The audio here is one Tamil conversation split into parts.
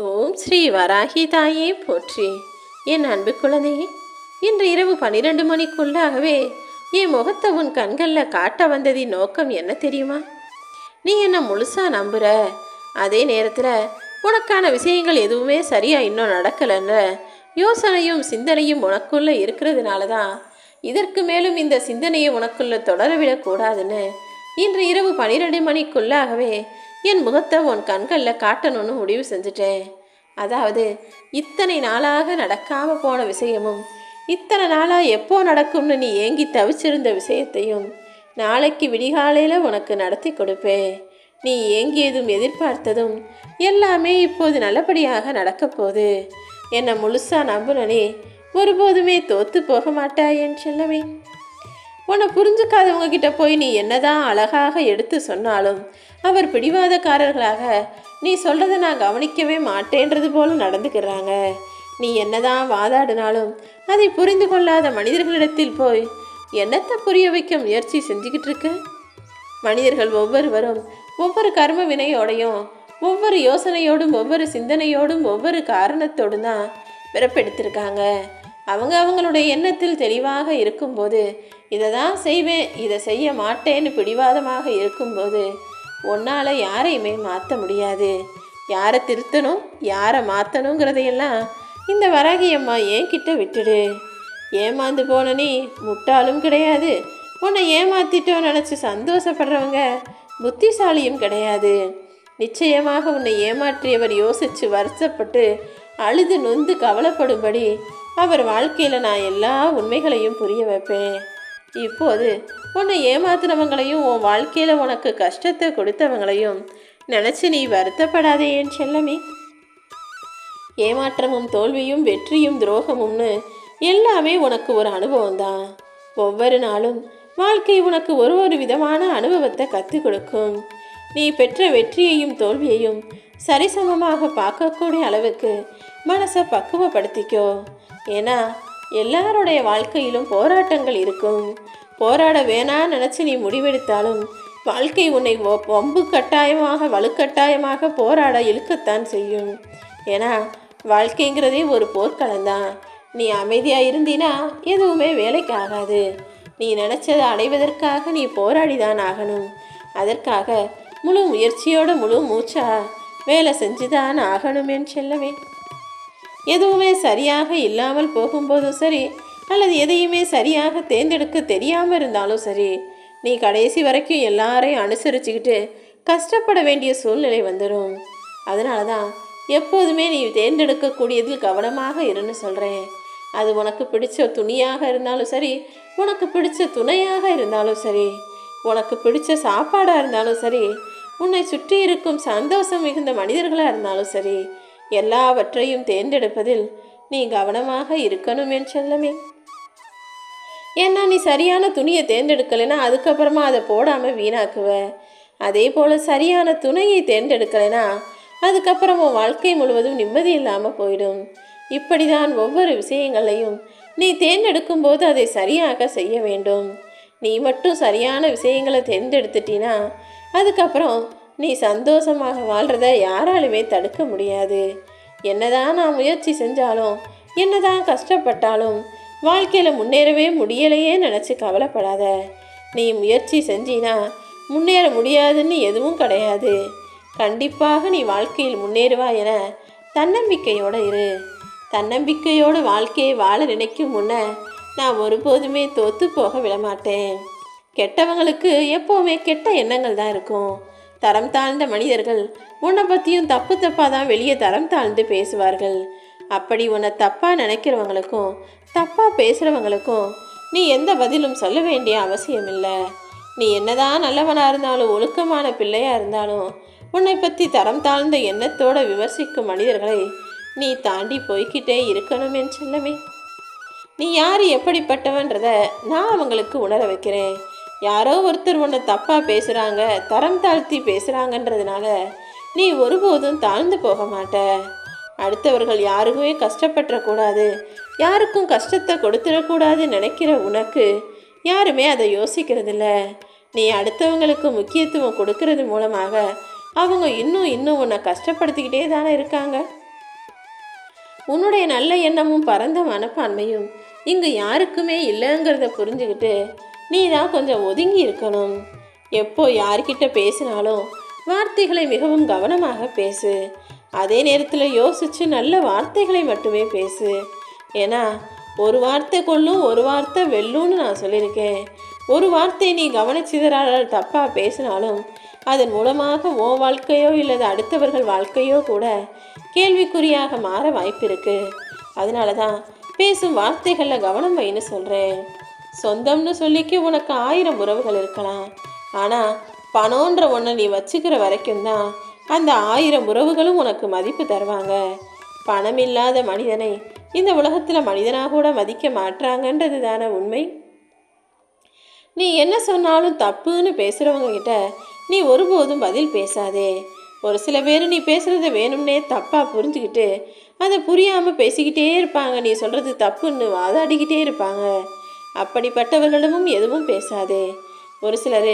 ஓம் ஸ்ரீ வராகி தாயே போற்றி. என் அன்பு குழந்தையே, இன்று இரவு 12 மணிக்குள்ளாகவே என் முகத்தை உன் கண்களில் காட்ட வந்ததின் நோக்கம் என்ன தெரியுமா? நீ என்ன முழுசா நம்புற, அதே நேரத்தில் உனக்கான விஷயங்கள் எதுவுமே சரியா இன்னும் நடக்கலைன்ற யோசனையும் சிந்தனையும் உனக்குள்ள இருக்கிறதுனால தான் இதற்கு மேலும் இந்த சிந்தனையை உனக்குள்ள தொடரவிடக்கூடாதுன்னு இன்று இரவு 12 மணிக்குள்ளாகவே என் முகத்தை உன் கண்களில் காட்டணும்னு முடிவு செஞ்சுட்டேன். அதாவது இத்தனை நாளாக நடக்காமல் போன விஷயமும் இத்தனை நாளாக எப்போ நடக்கும்னு நீ ஏங்கி தவிச்சிருந்த விஷயத்தையும் நாளைக்கு விடிகாலையில் உனக்கு நடத்தி கொடுப்பேன். நீ ஏங்கியதும் எதிர்பார்த்ததும் எல்லாமே இப்போது நல்லபடியாக நடக்கப் போகுது. என்னை முழுசாக நம்புனனே, ஒருபோதுமே தோற்று போக மாட்டாய் என் செல்லமே. உன்னை புரிஞ்சுக்காதவங்க கிட்ட போய் நீ என்னதான் அழகாக எடுத்து சொன்னாலும் அவர் பிடிவாதக்காரர்களாக நீ சொல்கிறத நான் கவனிக்கவே மாட்டேன்றது போல நடந்துக்கிறாங்க. நீ என்னதான் வாதாடினாலும் அதை புரிந்து கொள்ளாத மனிதர்களிடத்தில் போய் என்னத்தை புரிய வைக்க முயற்சி செஞ்சுக்கிட்டு இருக்க? மனிதர்கள் ஒவ்வொருவரும் ஒவ்வொரு கர்ம வினையோடையும் ஒவ்வொரு யோசனையோடும் ஒவ்வொரு சிந்தனையோடும் ஒவ்வொரு காரணத்தோடும் தான் பிறப்பெடுத்திருக்காங்க. அவங்களுடைய எண்ணத்தில் தெளிவாக இருக்கும்போது இதை தான் செய்வேன், இதை செய்ய மாட்டேன்னு பிடிவாதமாக இருக்கும்போது உன்னால் யாரையுமே மாற்ற முடியாது. யாரை திருத்தணும் யாரை மாற்றணுங்கிறதையெல்லாம் இந்த வராகி அம்மா என்கிட்ட விட்டுடு. ஏமாந்து போன நீ முட்டாளும் கிடையாது, உன்னை ஏமாத்திட்டோன்னு நினச்சி சந்தோஷப்படுறவங்க புத்திசாலியும் கிடையாது. நிச்சயமாக உன்னை ஏமாற்றியவர் யோசித்து வருத்தப்பட்டு அழுது நொந்து கவலைப்படும்படி அவர் வாழ்க்கையில் நான் எல்லா உண்மைகளையும் புரிய வைப்பேன். இப்போது உன்னை ஏமாத்துனவங்களையும் உன் வாழ்க்கையில் உனக்கு கஷ்டத்தை கொடுத்தவங்களையும் நினச்சி நீ வருத்தப்படாதே என் செல்லமே. ஏமாற்றமும் தோல்வியும் வெற்றியும் துரோகமும்னு எல்லாமே உனக்கு ஒரு அனுபவம் தான். ஒவ்வொரு நாளும் வாழ்க்கை உனக்கு ஒரு விதமான அனுபவத்தை கற்றுக் கொடுக்கும். நீ பெற்ற வெற்றியையும் தோல்வியையும் சரிசமமாக பார்க்கக்கூடிய அளவுக்கு மனசை பக்குவப்படுத்திக்கோ. ஏன்னா எல்லாருடைய வாழ்க்கையிலும் போராட்டங்கள் இருக்கும். போராட வேணான்னு நினச்சி நீ முடிவெடுத்தாலும் வாழ்க்கை உன்னை வம்பு கட்டாயமாக வலுக்கட்டாயமாக போராட இழுக்கத்தான் செய்யும். ஏன்னா வாழ்க்கைங்கிறதே ஒரு போர்க்களம்தான். நீ அமைதியாக இருந்தினா எதுவுமே வேலைக்கு ஆகாது. நீ நினச்சதை அடைவதற்காக நீ போராடிதான் ஆகணும். அதற்காக முழு முயற்சியோட முழு மூச்சா வேலை செஞ்சுதான் ஆகணும் என் செல்லவே. எதுவுமே சரியாக இல்லாமல் போகும்போதும் சரி, அல்லது எதையுமே சரியாக தேர்ந்தெடுக்க தெரியாமல் இருந்தாலும் சரி, நீ கடைசி வரைக்கும் எல்லாரையும் அனுசரிச்சுக்கிட்டு கஷ்டப்பட வேண்டிய சூழ்நிலை வந்துடும். அதனால தான் எப்போதுமே நீ தேர்ந்தெடுக்கக்கூடியதில் கவனமாக இருன்னு சொல்கிறேன். அது உனக்கு பிடிச்ச துணியாக இருந்தாலும் சரி, உனக்கு பிடிச்ச துணையாக இருந்தாலும் சரி, உனக்கு பிடிச்ச சாப்பாடாக இருந்தாலும் சரி, உன்னை சுற்றி இருக்கும் சந்தோஷம் மிகுந்த மனிதர்களாக இருந்தாலும் சரி, எல்லாவற்றையும் தேர்ந்தெடுப்பதில் நீ கவனமாக இருக்கணும் என் செல்லமே. ஏன்னா நீ சரியான துணியை தேர்ந்தெடுக்கலைன்னா அதுக்கப்புறமா அதை போடாமல் வீணாக்குவ. அதே போல் சரியான துணையை தேர்ந்தெடுக்கலைன்னா அதுக்கப்புறம் உன் வாழ்க்கை முழுவதும் நிம்மதி இல்லாமல் போயிடும். இப்படி தான் ஒவ்வொரு விஷயங்களையும் நீ தேர்ந்தெடுக்கும் போது அதை சரியாக செய்ய வேண்டும். நீ மட்டும் சரியான விஷயங்களை தேர்ந்தெடுத்துட்டினா அதுக்கப்புறம் நீ சந்தோஷமாக வாழ்கிறத யாராலுமே தடுக்க முடியாது. என்னதான் நான் முயற்சி செஞ்சாலும் என்னதான் கஷ்டப்பட்டாலும் வாழ்க்கையில் முன்னேறவே முடியலையே நினச்சி கவலைப்படாத. நீ முயற்சி செஞ்சினா முன்னேற முடியாதுன்னு எதுவும் கிடையாது. கண்டிப்பாக நீ வாழ்க்கையில் முன்னேறுவா என தன்னம்பிக்கையோடு இரு. தன்னம்பிக்கையோடு வாழ்க்கையை வாழ நினைக்கும் முன்ன நான் ஒருபோதுமே தோற்று போக விடமாட்டேன். கெட்டவங்களுக்கு எப்போவுமே கெட்ட எண்ணங்கள் தான் இருக்கும். தரம் தாழ்ந்த மனிதர்கள் உன்னை பற்றியும் தப்பாக தான் வெளியே தரம் தாழ்ந்து பேசுவார்கள். அப்படி உன்னை தப்பாக நினைக்கிறவங்களுக்கும் தப்பாக பேசுகிறவங்களுக்கும் நீ எந்த பதிலும் சொல்ல வேண்டிய அவசியம் இல்லை. நீ என்னதான் நல்லவனாக இருந்தாலும் ஒழுக்கமான பிள்ளையாக இருந்தாலும் உன்னை பற்றி தரம் தாழ்ந்த எண்ணத்தோடு விமர்சிக்கும் மனிதர்களை நீ தாண்டி போய்கிட்டே இருக்கணும் என் செல்லமே. நீ யார் எப்படிப்பட்டவன்றதை நான் அவங்களுக்கு உணர வைக்கிறேன். யாரோ ஒருத்தர் உன்னை தப்பாக பேசுகிறாங்க, தரம் தாழ்த்தி பேசுகிறாங்கன்றதுனால நீ ஒருபோதும் தாழ்ந்து போக மாட்ட. அடுத்தவர்கள் யாருக்குமே கஷ்டப்பட்டுறக்கூடாது, யாருக்கும் கஷ்டத்தை கொடுத்துடக்கூடாதுன்னு நினைக்கிற உனக்கு யாருமே அதை யோசிக்கிறதில்ல. நீ அடுத்தவங்களுக்கு முக்கியத்துவம் கொடுக்கறது மூலமாக அவங்க இன்னும் உன்னை கஷ்டப்படுத்திக்கிட்டே தானே இருக்காங்க. உன்னுடைய நல்ல எண்ணமும் பரந்த மனப்பான்மையும் இங்கு யாருக்குமே இல்லைங்கிறத புரிஞ்சுக்கிட்டு நீ தான் கொஞ்சம் ஒதுங்கி இருக்கணும். எப்போ யார்கிட்ட பேசினாலும் வார்த்தைகளை மிகவும் கவனமாக பேசு. அதே நேரத்தில் யோசித்து நல்ல வார்த்தைகளை மட்டுமே பேசு. ஏன்னா ஒரு வார்த்தை கொள்ளும், ஒரு வார்த்தை வெல்லும்னு நான் சொல்லியிருக்கேன். ஒரு வார்த்தை நீ கவனச்சிதறால் தப்பாக பேசினாலும் அதன் மூலமாக உன் வாழ்க்கையோ இல்லது அடுத்தவர்கள் வாழ்க்கையோ கூட கேள்விக்குறியாக மாற வாய்ப்பு இருக்குது. அதனால தான் பேசும் வார்த்தைகளில் கவனம் வைன்னு சொல்கிறேன். சொந்தம்னு சொல்லிக்க உனக்கு 1000 உறவுகள் இருக்கலாம். ஆனால் பணம்ன்ற ஒன்றை நீ வச்சுக்கிற வரைக்கும் தான் அந்த 1000 உறவுகளும் உனக்கு மதிப்பு தருவாங்க. பணம் இல்லாத மனிதனை இந்த உலகத்தில் மனிதனாக கூட மதிக்க மாட்டாங்கன்றது தானே உண்மை. நீ என்ன சொன்னாலும் தப்புன்னு பேசுகிறவங்க கிட்ட நீ ஒருபோதும் பதில் பேசாதே. ஒரு சில பேர் நீ பேசுகிறத வேணும்னே தப்பாக புரிஞ்சுக்கிட்டு அதை புரியாமல் பேசிக்கிட்டே இருப்பாங்க. நீ சொல்கிறது தப்புன்னு வாதாடிக்கிட்டே இருப்பாங்க. அப்படிப்பட்டவர்களிடமும் எதுவும் பேசாதே. ஒரு சிலர்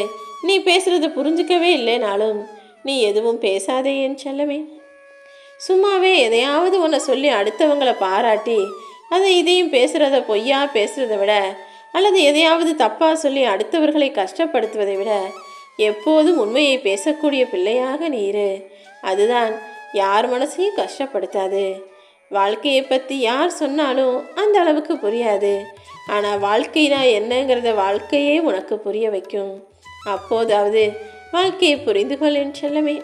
நீ பேசுகிறத புரிஞ்சிக்கவே இல்லைனாலும் நீ எதுவும் பேசாதே என் செல்லமே. சும்மாவே எதையாவது ஒன்றை சொல்லி அடுத்தவங்களை பாராட்டி அதை இதையும் பேசுகிறத பொய்யா பேசுகிறத விட அல்லது எதையாவது தப்பாக சொல்லி அடுத்தவர்களை கஷ்டப்படுத்துவதை விட எப்போதும் உண்மையை பேசக்கூடிய பிள்ளையாக நீ இரு. அதுதான் யார் மனசையும் கஷ்டப்படுத்தாது. வாழ்க்கையை பற்றி யார் சொன்னாலும் அந்த அளவுக்கு புரியாது. ஆனால் வாழ்க்கைனா என்னங்கிறத வாழ்க்கையே உனக்கு புரிய வைக்கும். அப்போதாவது வாழ்க்கையை புரிந்து கொள் என் செல்லமே.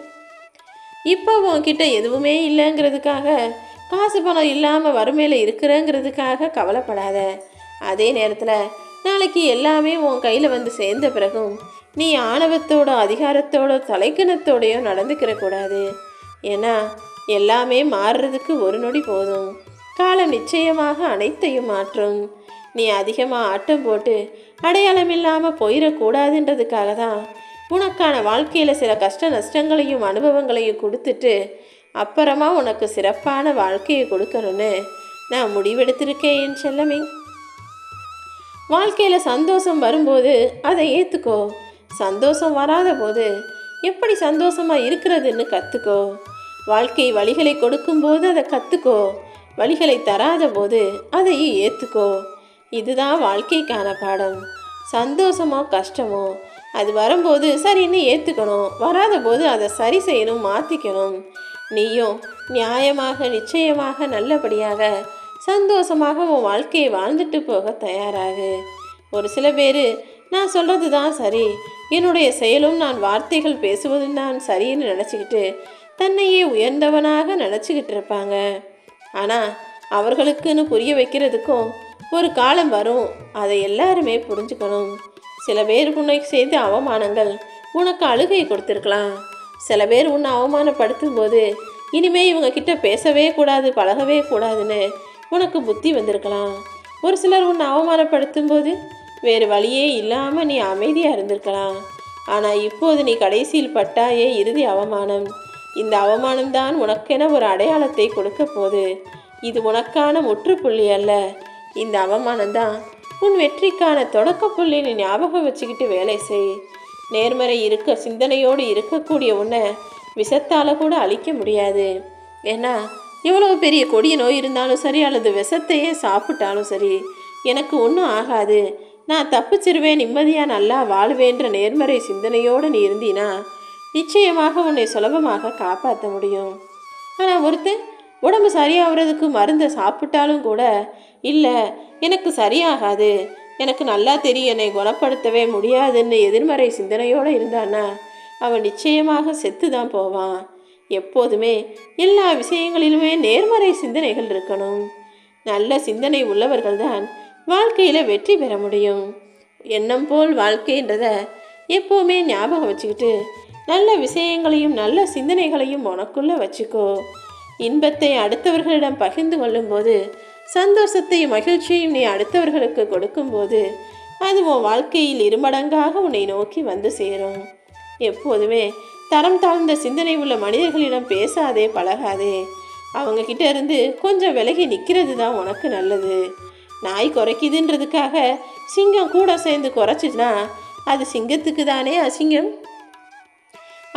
இப்போ உன்கிட்ட எதுவுமே இல்லைங்கிறதுக்காக, காசு பணம் இல்லாமல் வறுமையில் இருக்கிறேங்கிறதுக்காக கவலைப்படாத. அதே நேரத்தில் நாளைக்கு எல்லாமே உன் கையில் வந்து சேர்ந்த பிறகும் நீ ஆணவத்தோட அதிகாரத்தோட தலைக்கணத்தோடையோ நடந்துக்கிற கூடாது. ஏன்னா எல்லாமே மாறுறதுக்கு ஒரு நொடி போதும். காலம் நிச்சயமாக அனைத்தையும் மாற்றும். நீ அதிகமாக ஆட்டம் போட்டு அடையாளம் இல்லாமல் போயிடக்கூடாதுன்றதுக்காக தான் உனக்கான வாழ்க்கையில் சில கஷ்ட நஷ்டங்களையும் அனுபவங்களையும் கொடுத்துட்டு அப்புறமா உனக்கு சிறப்பான வாழ்க்கையை கொடுக்கணும்னு நான் முடிவெடுத்திருக்கேன் என் செல்லமே. வாழ்க்கையில் சந்தோஷம் வரும்போது அதை ஏற்றுக்கோ. சந்தோஷம் வராத போது எப்படி சந்தோஷமாக இருக்கிறதுன்னு கற்றுக்கோ. வாழ்க்கை வழிகளை கொடுக்கும்போது அதை கற்றுக்கோ. வழிகளை தராத போது அதையும் ஏற்றுக்கோ. இதுதான் வாழ்க்கைக்கான பாடம். சந்தோஷமோ கஷ்டமோ அது வரும்போது சரின்னு ஏற்றுக்கணும். வராத போது அதை சரி செய்யணும், மாற்றிக்கணும். நீயும் நியாயமாக நிச்சயமாக நல்லபடியாக சந்தோஷமாக உன் வாழ்க்கையை வாழ்ந்துட்டு போக தயாராகு. ஒரு சில பேர் நான் சொல்கிறது தான் சரி, என்னுடைய செயலும் நான் வார்த்தைகள் பேசுவதும் தான் சரின்னு நினச்சிக்கிட்டு தன்னையே உயர்ந்தவனாக நினச்சிக்கிட்டு இருப்பாங்க. ஆனால் அவர்களுக்குன்னு புரிய வைக்கிறதுக்கும் ஒரு காலம் வரும். அதை எல்லாருமே புரிஞ்சுக்கணும். சில பேர் உன்னை செய்த அவமானங்கள் உனக்கு அழுகை கொடுத்துருக்கலாம். சில பேர் உன்னை அவமானப்படுத்தும் போது இனிமே இவங்க கிட்ட பேசவே கூடாது, பழகவே கூடாதுன்னு உனக்கு புத்தி வந்திருக்கலாம். ஒரு சிலர் உன்னை அவமானப்படுத்தும் போது வேறு வழியே இல்லாமல் நீ அமைதியாக இருந்திருக்கலாம். ஆனால் இப்போது நீ கடைசியில் பட்டாயே இறுதி அவமானம். இந்த அவமானம்தான் உனக்கென ஒரு அடையாளத்தை கொடுக்க போது. இது உனக்கான முற்றுப்புள்ளி அல்ல. இந்த அவமானம்தான் உன் வெற்றிக்கான தொடக்க புள்ளின்னு ஞாபகம் வச்சுக்கிட்டு வேலை செய். நேர்மறை சிந்தனையோடு இருக்கக்கூடிய உன்னை விஷத்தால் கூட அழிக்க முடியாது. ஏன்னா எவ்வளோ பெரிய கொடிய நோய் இருந்தாலும் சரி அல்லது விஷத்தையே சாப்பிட்டாலும் சரி எனக்கு ஒன்றும் ஆகாது, நான் தப்பிச்சிருவேன், நிம்மதியாக நல்லா வாழ்வேன்ற நேர்மறை சிந்தனையோடு நீ இருந்தீனா நிச்சயமாக உன்னை சுலபமாக காப்பாற்ற முடியும். ஆனால் ஒருத்தன் உடம்பு சரியாகிறதுக்கு மருந்தை சாப்பிட்டாலும் கூட இல்லை எனக்கு சரியாகாது, எனக்கு நல்லா தெரியும், என்னை குணப்படுத்தவே முடியாதுன்னு எதிர்மறை சிந்தனையோடு இருந்தான்னா அவன் நிச்சயமாக செத்து தான் போவான். எப்போதுமே எல்லா விஷயங்களிலுமே நேர்மறை சிந்தனைகள் இருக்கணும். நல்ல சிந்தனை உள்ளவர்கள் தான் வாழ்க்கையில் வெற்றி பெற முடியும். எண்ணம் போல் வாழ்க்கைன்றத எப்போவுமே ஞாபகம் வச்சுக்கிட்டு நல்ல விஷயங்களையும் நல்ல சிந்தனைகளையும் உனக்குள்ளே வச்சுக்கோ. இன்பத்தை அடுத்தவர்களிடம் பகிர்ந்து கொள்ளும்போது சந்தோஷத்தையும் மகிழ்ச்சியையும் நீ அடுத்தவர்களுக்கு கொடுக்கும்போது அது உன் வாழ்க்கையில் இருமடங்காக உன்னை நோக்கி வந்து சேரும். எப்போதுமே தரம் தாழ்ந்த சிந்தனை உள்ள மனிதர்களிடம் பேசாதே, பழகாதே. அவங்கக்கிட்ட இருந்து கொஞ்சம் விலகி நிற்கிறது தான் உனக்கு நல்லது. நாய் குறைக்குதுன்றதுக்காக சிங்கம் கூட சேர்ந்து குறைச்சிதுன்னா அது சிங்கத்துக்கு தானே அசிங்கம்.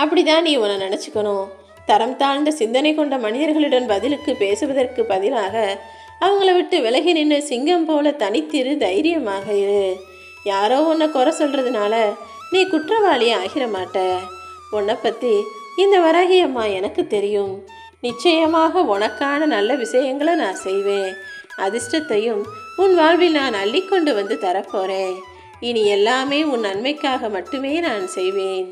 அப்படி தான் நீ உன்னை நினச்சிக்கணும். தரம் தாழ்ந்த சிந்தனை கொண்ட மனிதர்களுடன் பதிலுக்கு பேசுவதற்கு பதிலாக அவங்கள விட்டு விலகி நின்று சிங்கம் போல தனித்திரு, தைரியமாக இரு. யாரோ உன்னை குறை சொல்றதுனால நீ குற்றவாளி ஆகிட மாட்ட. உன்னை பற்றி இந்த வராகி அம்மா எனக்கு தெரியும். நிச்சயமாக உனக்கான நல்ல விஷயங்களை நான் செய்வேன். அதிர்ஷ்டத்தையும் உன் வாழ்வில் நான் அள்ளிக்கொண்டு வந்து தரப்போறேன். இனி எல்லாமே உன் நன்மைக்காக மட்டுமே நான் செய்வேன்.